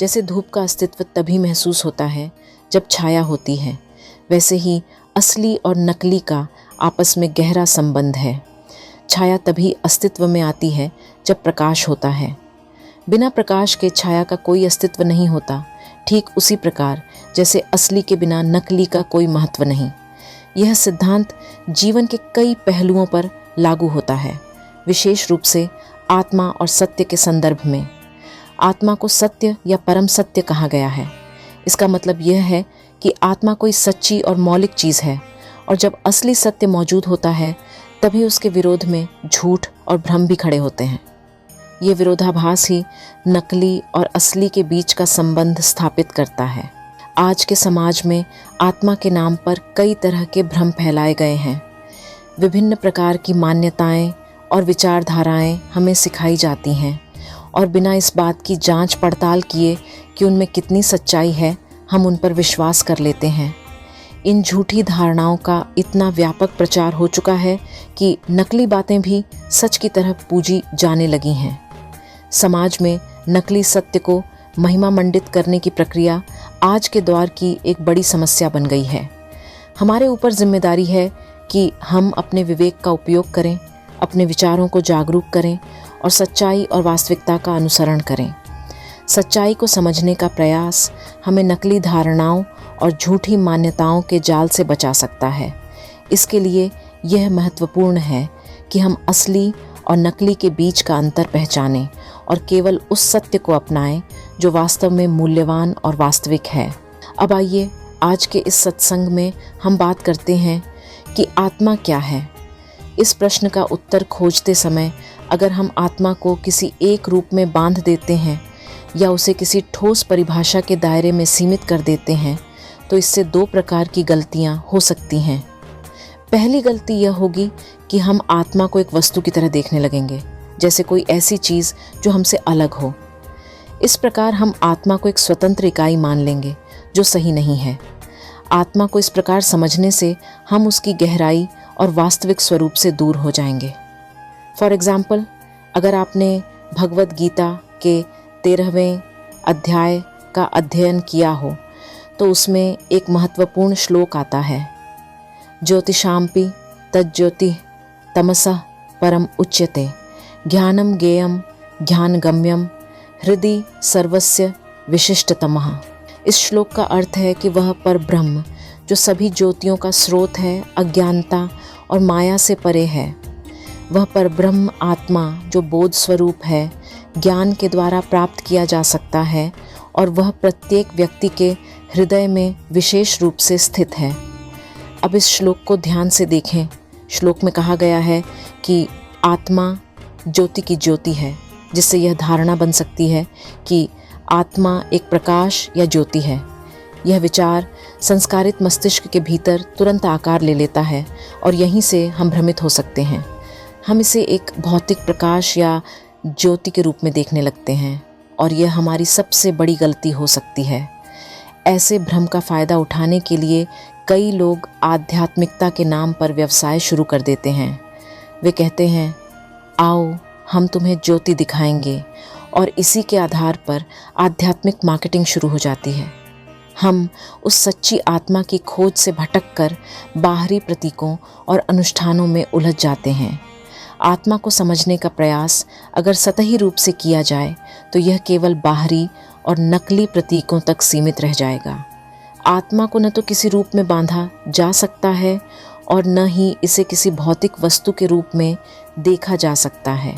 जैसे धूप का अस्तित्व तभी महसूस होता है जब छाया होती है, वैसे ही असली और नकली का आपस में गहरा संबंध है। छाया तभी अस्तित्व में आती है जब प्रकाश होता है। बिना प्रकाश के छाया का कोई अस्तित्व नहीं होता। ठीक उसी प्रकार जैसे असली के बिना नकली का कोई महत्व नहीं। यह सिद्धांत जीवन के कई पहलुओं पर लागू होता है, विशेष रूप से आत्मा और सत्य के संदर्भ में। आत्मा को सत्य या परम सत्य कहा गया है। इसका मतलब यह है कि आत्मा कोई सच्ची और मौलिक चीज़ है, और जब असली सत्य मौजूद होता है तभी उसके विरोध में झूठ और भ्रम भी खड़े होते हैं। ये विरोधाभास ही नकली और असली के बीच का संबंध स्थापित करता है। आज के समाज में आत्मा के नाम पर कई तरह के भ्रम फैलाए गए हैं। विभिन्न प्रकार की मान्यताएं और विचारधाराएं हमें सिखाई जाती हैं, और बिना इस बात की जांच पड़ताल किए कि उनमें कितनी सच्चाई है, हम उन पर विश्वास कर लेते हैं। इन झूठी धारणाओं का इतना व्यापक प्रचार हो चुका है कि नकली बातें भी सच की तरह पूजी जाने लगी हैं। समाज में नकली सत्य को महिमा मंडित करने की प्रक्रिया आज के दौर की एक बड़ी समस्या बन गई है। हमारे ऊपर जिम्मेदारी है कि हम अपने विवेक का उपयोग करें, अपने विचारों को जागरूक करें और सच्चाई और वास्तविकता का अनुसरण करें। सच्चाई को समझने का प्रयास हमें नकली धारणाओं और झूठी मान्यताओं के जाल से बचा सकता है। इसके लिए यह महत्वपूर्ण है कि हम असली और नकली के बीच का अंतर पहचानें और केवल उस सत्य को अपनाएं जो वास्तव में मूल्यवान और वास्तविक है। अब आइए आज के इस सत्संग में हम बात करते हैं कि आत्मा क्या है। इस प्रश्न का उत्तर खोजते समय अगर हम आत्मा को किसी एक रूप में बांध देते हैं या उसे किसी ठोस परिभाषा के दायरे में सीमित कर देते हैं तो इससे दो प्रकार की गलतियां हो सकती हैं। पहली गलती यह होगी कि हम आत्मा को एक वस्तु की तरह देखने लगेंगे, जैसे कोई ऐसी चीज़ जो हमसे अलग हो। इस प्रकार हम आत्मा को एक स्वतंत्र इकाई मान लेंगे, जो सही नहीं है। आत्मा को इस प्रकार समझने से हम उसकी गहराई और वास्तविक स्वरूप से दूर हो जाएंगे। फॉर एग्ज़ाम्पल, अगर आपने भगवद गीता के 13वें अध्याय का अध्ययन किया हो तो उसमें एक महत्वपूर्ण श्लोक आता है, ज्योतिषाम्पि तज्ज्योति तमसः परम उच्यते ज्ञानम गेयम ज्ञानगम्यम हृदि सर्वस्य विशिष्टतमः। इस श्लोक का अर्थ है कि वह परब्रह्म जो सभी ज्योतियों का स्रोत है, अज्ञानता और माया से परे है, वह परब्रह्म आत्मा जो बोध स्वरूप है, ज्ञान के द्वारा प्राप्त किया जा सकता है और वह प्रत्येक व्यक्ति के हृदय में विशेष रूप से स्थित है। अब इस श्लोक को ध्यान से देखें। श्लोक में कहा गया है कि आत्मा ज्योति की ज्योति है, जिससे यह धारणा बन सकती है कि आत्मा एक प्रकाश या ज्योति है। यह विचार संस्कारित मस्तिष्क के भीतर तुरंत आकार ले लेता है और यहीं से हम भ्रमित हो सकते हैं। हम इसे एक भौतिक प्रकाश या ज्योति के रूप में देखने लगते हैं और यह हमारी सबसे बड़ी गलती हो सकती है। ऐसे भ्रम का फ़ायदा उठाने के लिए कई लोग आध्यात्मिकता के नाम पर व्यवसाय शुरू कर देते हैं। वे कहते हैं, आओ हम तुम्हें ज्योति दिखाएंगे, और इसी के आधार पर आध्यात्मिक मार्केटिंग शुरू हो जाती है। हम उस सच्ची आत्मा की खोज से भटककर बाहरी प्रतीकों और अनुष्ठानों में उलझ जाते हैं। आत्मा को समझने का प्रयास अगर सतही रूप से किया जाए तो यह केवल बाहरी और नकली प्रतीकों तक सीमित रह जाएगा। आत्मा को न तो किसी रूप में बांधा जा सकता है और न ही इसे किसी भौतिक वस्तु के रूप में देखा जा सकता है।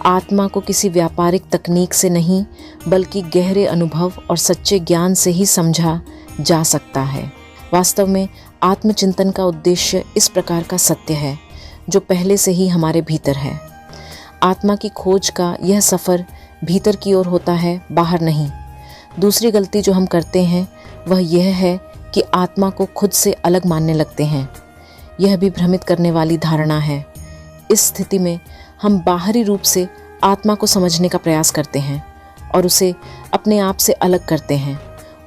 आत्मा को किसी व्यापारिक तकनीक से नहीं, बल्कि गहरे अनुभव और सच्चे ज्ञान से ही समझा जा सकता है। वास्तव में आत्मचिंतन का उद्देश्य इस प्रकार का सत्य है जो पहले से ही हमारे भीतर है। आत्मा की खोज का यह सफ़र भीतर की ओर होता है, बाहर नहीं। दूसरी गलती जो हम करते हैं वह यह है कि आत्मा को खुद से अलग मानने लगते हैं। यह भी भ्रमित करने वाली धारणा है। इस स्थिति में हम बाहरी रूप से आत्मा को समझने का प्रयास करते हैं और उसे अपने आप से अलग करते हैं।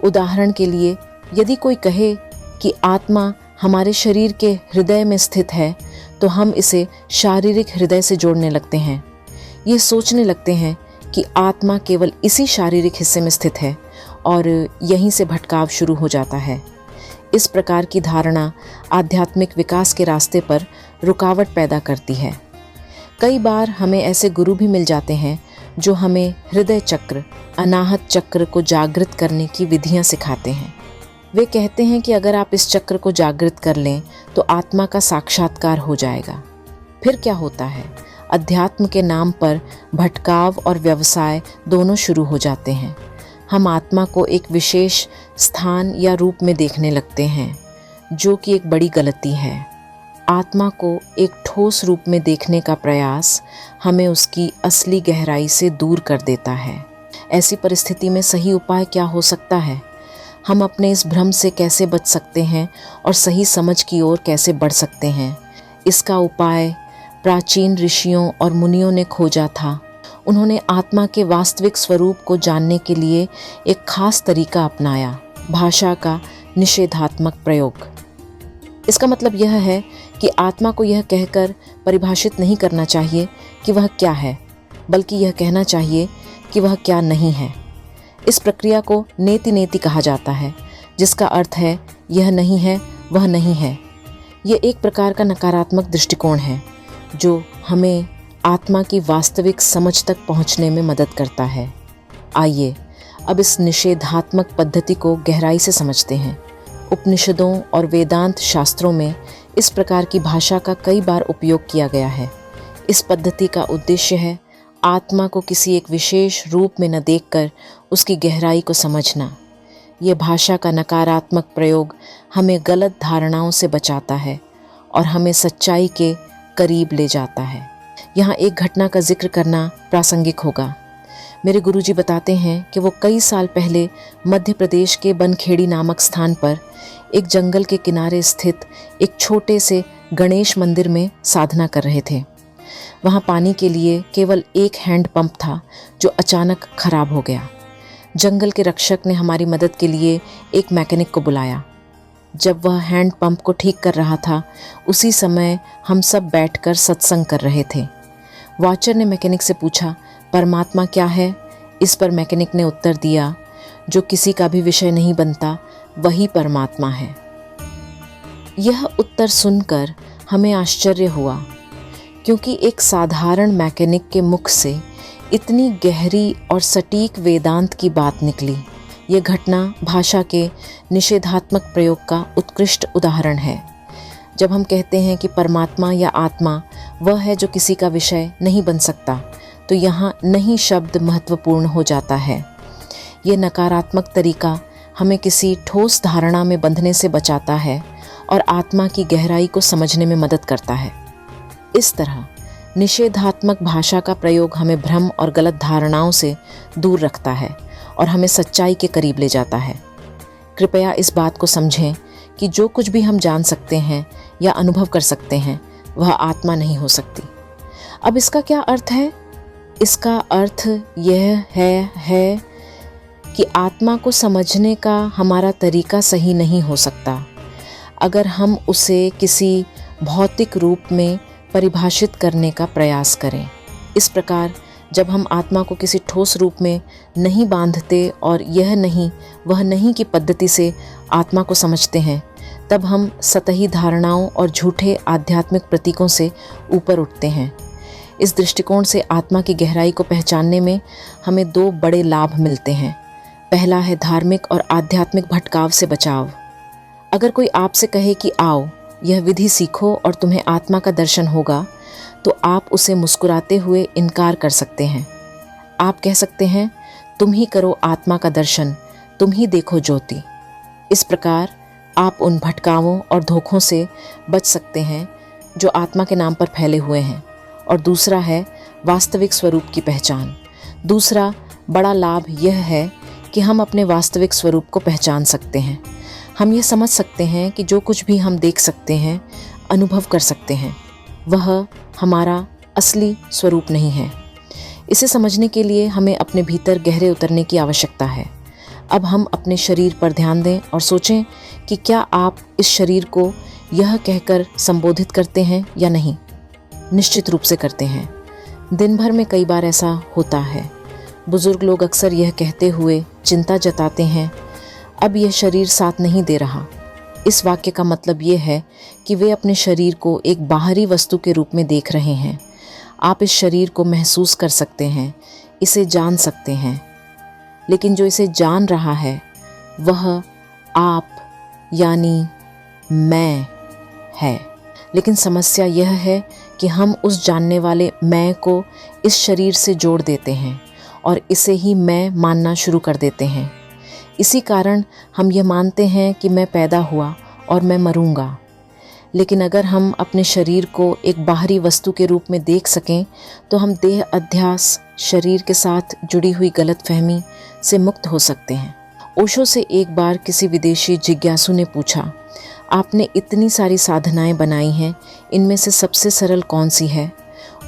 उदाहरण के लिए, यदि कोई कहे कि आत्मा हमारे शरीर के हृदय में स्थित है तो हम इसे शारीरिक हृदय से जोड़ने लगते हैं। ये सोचने लगते हैं कि आत्मा केवल इसी शारीरिक हिस्से में स्थित है और यहीं से भटकाव शुरू हो जाता है। इस प्रकार की धारणा आध्यात्मिक विकास के रास्ते पर रुकावट पैदा करती है। कई बार हमें ऐसे गुरु भी मिल जाते हैं जो हमें हृदय चक्र, अनाहत चक्र को जागृत करने की विधियां सिखाते हैं। वे कहते हैं कि अगर आप इस चक्र को जागृत कर लें तो आत्मा का साक्षात्कार हो जाएगा। फिर क्या होता है? अध्यात्म के नाम पर भटकाव और व्यवसाय दोनों शुरू हो जाते हैं। हम आत्मा को एक विशेष स्थान या रूप में देखने लगते हैं, जो कि एक बड़ी गलती है। आत्मा को एक ठोस रूप में देखने का प्रयास हमें उसकी असली गहराई से दूर कर देता है। ऐसी परिस्थिति में सही उपाय क्या हो सकता है? हम अपने इस भ्रम से कैसे बच सकते हैं और सही समझ की ओर कैसे बढ़ सकते हैं? इसका उपाय प्राचीन ऋषियों और मुनियों ने खोजा था। उन्होंने आत्मा के वास्तविक स्वरूप को जानने के लिए एक खास तरीका अपनाया, भाषा का निषेधात्मक प्रयोग। इसका मतलब यह है कि आत्मा को यह कहकर परिभाषित नहीं करना चाहिए कि वह क्या है, बल्कि यह कहना चाहिए कि वह क्या नहीं है। इस प्रक्रिया को नेति नेति कहा जाता है, जिसका अर्थ है यह नहीं है, वह नहीं है। यह एक प्रकार का नकारात्मक दृष्टिकोण है जो हमें आत्मा की वास्तविक समझ तक पहुंचने में मदद करता है। आइए अब इस निषेधात्मक पद्धति को गहराई से समझते हैं। उपनिषदों और वेदांत शास्त्रों में इस प्रकार की भाषा का कई बार उपयोग किया गया है। इस पद्धति का उद्देश्य है आत्मा को किसी एक विशेष रूप में न देखकर उसकी गहराई को समझना। यह भाषा का नकारात्मक प्रयोग हमें गलत धारणाओं से बचाता है और हमें सच्चाई के करीब ले जाता है। यहाँ एक घटना का जिक्र करना प्रासंगिक होगा। मेरे गुरुजी बताते हैं कि वो कई साल पहले मध्य प्रदेश के बनखेड़ी नामक स्थान पर एक जंगल के किनारे स्थित एक छोटे से गणेश मंदिर में साधना कर रहे थे। वहाँ पानी के लिए केवल एक हैंड पंप था जो अचानक खराब हो गया। जंगल के रक्षक ने हमारी मदद के लिए एक मैकेनिक को बुलाया। जब वह हैंड पंप को ठीक कर रहा था, उसी समय हम सब बैठकर सत्संग कर रहे थे। वॉचर ने मैकेनिक से पूछा, परमात्मा क्या है? इस पर मैकेनिक ने उत्तर दिया, जो किसी का भी विषय नहीं बनता, वही परमात्मा है। यह उत्तर सुनकर हमें आश्चर्य हुआ, क्योंकि एक साधारण मैकेनिक के मुख से इतनी गहरी और सटीक वेदांत की बात निकली। यह घटना भाषा के निषेधात्मक प्रयोग का उत्कृष्ट उदाहरण है। जब हम कहते हैं कि परमात्मा या आत्मा वह है जो किसी का विषय नहीं बन सकता, तो यहाँ नहीं शब्द महत्वपूर्ण हो जाता है। यह नकारात्मक तरीका हमें किसी ठोस धारणा में बंधने से बचाता है और आत्मा की गहराई को समझने में मदद करता है। इस तरह निषेधात्मक भाषा का प्रयोग हमें भ्रम और गलत धारणाओं से दूर रखता है और हमें सच्चाई के करीब ले जाता है। कृपया इस बात को समझें कि जो कुछ भी हम जान सकते हैं या अनुभव कर सकते हैं, वह आत्मा नहीं हो सकती। अब इसका क्या अर्थ है? इसका अर्थ यह है कि आत्मा को समझने का हमारा तरीका सही नहीं हो सकता अगर हम उसे किसी भौतिक रूप में परिभाषित करने का प्रयास करें। इस प्रकार जब हम आत्मा को किसी ठोस रूप में नहीं बांधते और यह नहीं वह नहीं की पद्धति से आत्मा को समझते हैं, तब हम सतही धारणाओं और झूठे आध्यात्मिक प्रतीकों से ऊपर उठते हैं। इस दृष्टिकोण से आत्मा की गहराई को पहचानने में हमें दो बड़े लाभ मिलते हैं। पहला है धार्मिक और आध्यात्मिक भटकाव से बचाव। अगर कोई आपसे कहे कि आओ यह विधि सीखो और तुम्हें आत्मा का दर्शन होगा, तो आप उसे मुस्कुराते हुए इनकार कर सकते हैं। आप कह सकते हैं, तुम ही करो आत्मा का दर्शन, तुम ही देखो ज्योति। इस प्रकार आप उन भटकावों और धोखों से बच सकते हैं जो आत्मा के नाम पर फैले हुए हैं। और दूसरा है वास्तविक स्वरूप की पहचान। दूसरा बड़ा लाभ यह है कि हम अपने वास्तविक स्वरूप को पहचान सकते हैं। हम ये समझ सकते हैं कि जो कुछ भी हम देख सकते हैं, अनुभव कर सकते हैं, वह हमारा असली स्वरूप नहीं है। इसे समझने के लिए हमें अपने भीतर गहरे उतरने की आवश्यकता है। अब हम अपने शरीर पर ध्यान दें और सोचें कि क्या आप इस शरीर को यह कहकर संबोधित करते हैं या नहीं। निश्चित रूप से करते हैं। दिन भर में कई बार ऐसा होता है। बुजुर्ग लोग अक्सर यह कहते हुए चिंता जताते हैं, अब यह शरीर साथ नहीं दे रहा। इस वाक्य का मतलब ये है कि वे अपने शरीर को एक बाहरी वस्तु के रूप में देख रहे हैं। आप इस शरीर को महसूस कर सकते हैं, इसे जान सकते हैं, लेकिन जो इसे जान रहा है वह आप यानी मैं है। लेकिन समस्या यह है कि हम उस जानने वाले मैं को इस शरीर से जोड़ देते हैं और इसे ही मैं मानना शुरू कर देते हैं। इसी कारण हम यह मानते हैं कि मैं पैदा हुआ और मैं मरूंगा। लेकिन अगर हम अपने शरीर को एक बाहरी वस्तु के रूप में देख सकें तो हम देह अध्यास, शरीर के साथ जुड़ी हुई गलतफहमी से मुक्त हो सकते हैं। ओशो से एक बार किसी विदेशी जिज्ञासु ने पूछा, आपने इतनी सारी साधनाएं बनाई हैं, इनमें से सबसे सरल कौन सी है?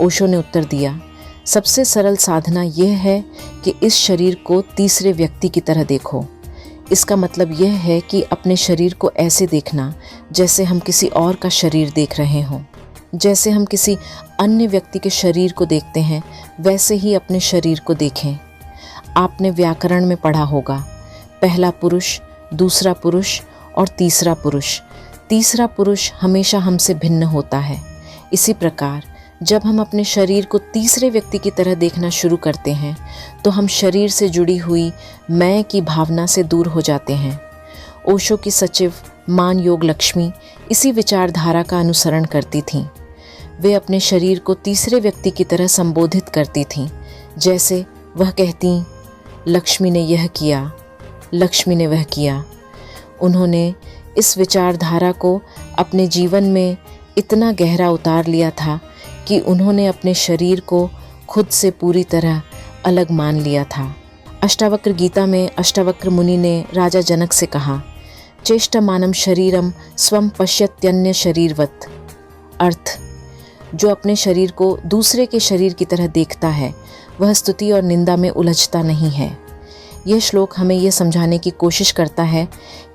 ओशो ने उत्तर दिया, सबसे सरल साधना यह है कि इस शरीर को तीसरे व्यक्ति की तरह देखो। इसका मतलब यह है कि अपने शरीर को ऐसे देखना जैसे हम किसी और का शरीर देख रहे हों। जैसे हम किसी अन्य व्यक्ति के शरीर को देखते हैं, वैसे ही अपने शरीर को देखें। आपने व्याकरण में पढ़ा होगा, पहला पुरुष, दूसरा पुरुष और तीसरा पुरुष। तीसरा पुरुष हमेशा हमसे भिन्न होता है। इसी प्रकार जब हम अपने शरीर को तीसरे व्यक्ति की तरह देखना शुरू करते हैं तो हम शरीर से जुड़ी हुई मैं की भावना से दूर हो जाते हैं। ओशो की सचिव मान योग लक्ष्मी इसी विचारधारा का अनुसरण करती थीं। वे अपने शरीर को तीसरे व्यक्ति की तरह संबोधित करती थीं, जैसे वह कहती, लक्ष्मी ने यह किया, लक्ष्मी ने वह किया। उन्होंने इस विचारधारा को अपने जीवन में इतना गहरा उतार लिया था कि उन्होंने अपने शरीर को खुद से पूरी तरह अलग मान लिया था। अष्टावक्र गीता में अष्टावक्र मुनि ने राजा जनक से कहा, चेष्टमानम शरीरम स्वम पश्यत्यन्य शरीरवत। अर्थ, जो अपने शरीर को दूसरे के शरीर की तरह देखता है वह स्तुति और निंदा में उलझता नहीं है। यह श्लोक हमें यह समझाने की कोशिश करता है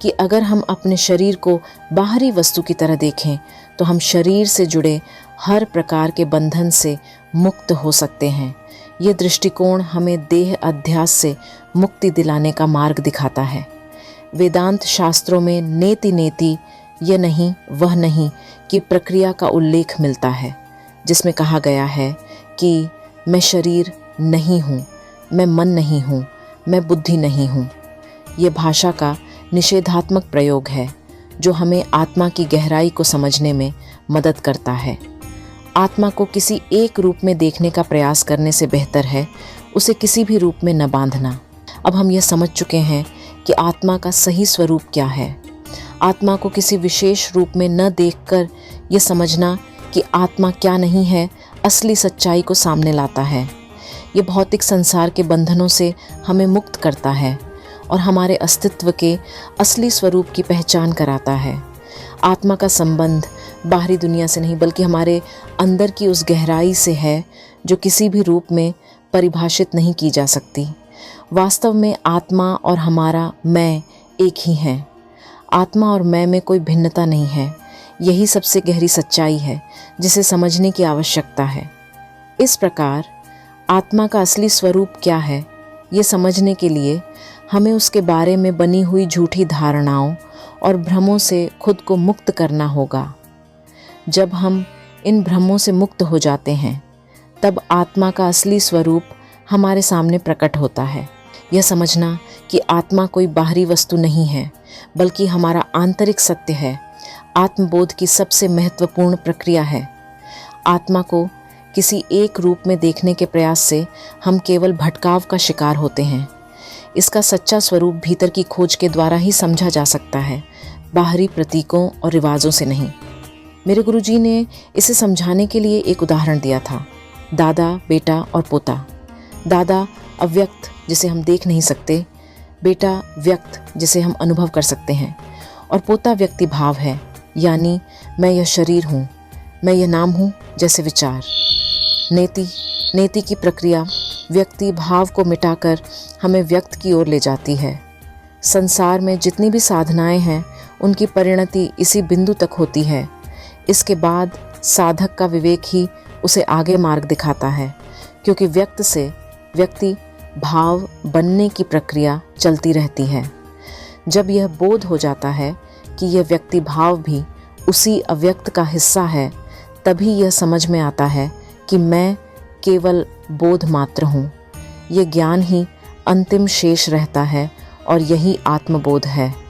कि अगर हम अपने शरीर को बाहरी वस्तु की तरह देखें तो हम शरीर से जुड़े हर प्रकार के बंधन से मुक्त हो सकते हैं। यह दृष्टिकोण हमें देह अध्यास से मुक्ति दिलाने का मार्ग दिखाता है। वेदांत शास्त्रों में नेति नेति, यह नहीं वह नहीं की प्रक्रिया का उल्लेख मिलता है, जिसमें कहा गया है कि मैं शरीर नहीं हूँ, मैं मन नहीं हूँ, मैं बुद्धि नहीं हूँ। ये भाषा का निषेधात्मक प्रयोग है जो हमें आत्मा की गहराई को समझने में मदद करता है। आत्मा को किसी एक रूप में देखने का प्रयास करने से बेहतर है उसे किसी भी रूप में न बांधना। अब हम यह समझ चुके हैं कि आत्मा का सही स्वरूप क्या है। आत्मा को किसी विशेष रूप में न देखकर यह समझना कि आत्मा क्या नहीं है, असली सच्चाई को सामने लाता है। ये भौतिक संसार के बंधनों से हमें मुक्त करता है और हमारे अस्तित्व के असली स्वरूप की पहचान कराता है। आत्मा का संबंध बाहरी दुनिया से नहीं बल्कि हमारे अंदर की उस गहराई से है जो किसी भी रूप में परिभाषित नहीं की जा सकती। वास्तव में आत्मा और हमारा मैं एक ही है। आत्मा और मैं में कोई भिन्नता नहीं है। यही सबसे गहरी सच्चाई है जिसे समझने की आवश्यकता है। इस प्रकार आत्मा का असली स्वरूप क्या है, ये समझने के लिए हमें उसके बारे में बनी हुई झूठी धारणाओं और भ्रमों से खुद को मुक्त करना होगा। जब हम इन भ्रमों से मुक्त हो जाते हैं तब आत्मा का असली स्वरूप हमारे सामने प्रकट होता है। यह समझना कि आत्मा कोई बाहरी वस्तु नहीं है बल्कि हमारा आंतरिक सत्य है, आत्मबोध की सबसे महत्वपूर्ण प्रक्रिया है। आत्मा को किसी एक रूप में देखने के प्रयास से हम केवल भटकाव का शिकार होते हैं। इसका सच्चा स्वरूप भीतर की खोज के द्वारा ही समझा जा सकता है, बाहरी प्रतीकों और रिवाजों से नहीं। मेरे गुरुजी ने इसे समझाने के लिए एक उदाहरण दिया था, दादा, बेटा और पोता। दादा अव्यक्त जिसे हम देख नहीं सकते, बेटा व्यक्त जिसे हम अनुभव कर सकते हैं, और पोता व्यक्ति भाव है, यानी मैं यह शरीर हूँ, मैं यह नाम हूँ जैसे विचार। नेति की प्रक्रिया व्यक्ति भाव को मिटाकर हमें व्यक्त की ओर ले जाती है। संसार में जितनी भी साधनाएं हैं उनकी परिणति इसी बिंदु तक होती है। इसके बाद साधक का विवेक ही उसे आगे मार्ग दिखाता है, क्योंकि व्यक्त से व्यक्ति भाव बनने की प्रक्रिया चलती रहती है। जब यह बोध हो जाता है कि यह व्यक्ति भाव भी उसी अव्यक्त का हिस्सा है, तभी यह समझ में आता है कि मैं केवल बोध मात्र हूँ। यह ज्ञान ही अंतिम शेष रहता है और यही आत्मबोध है।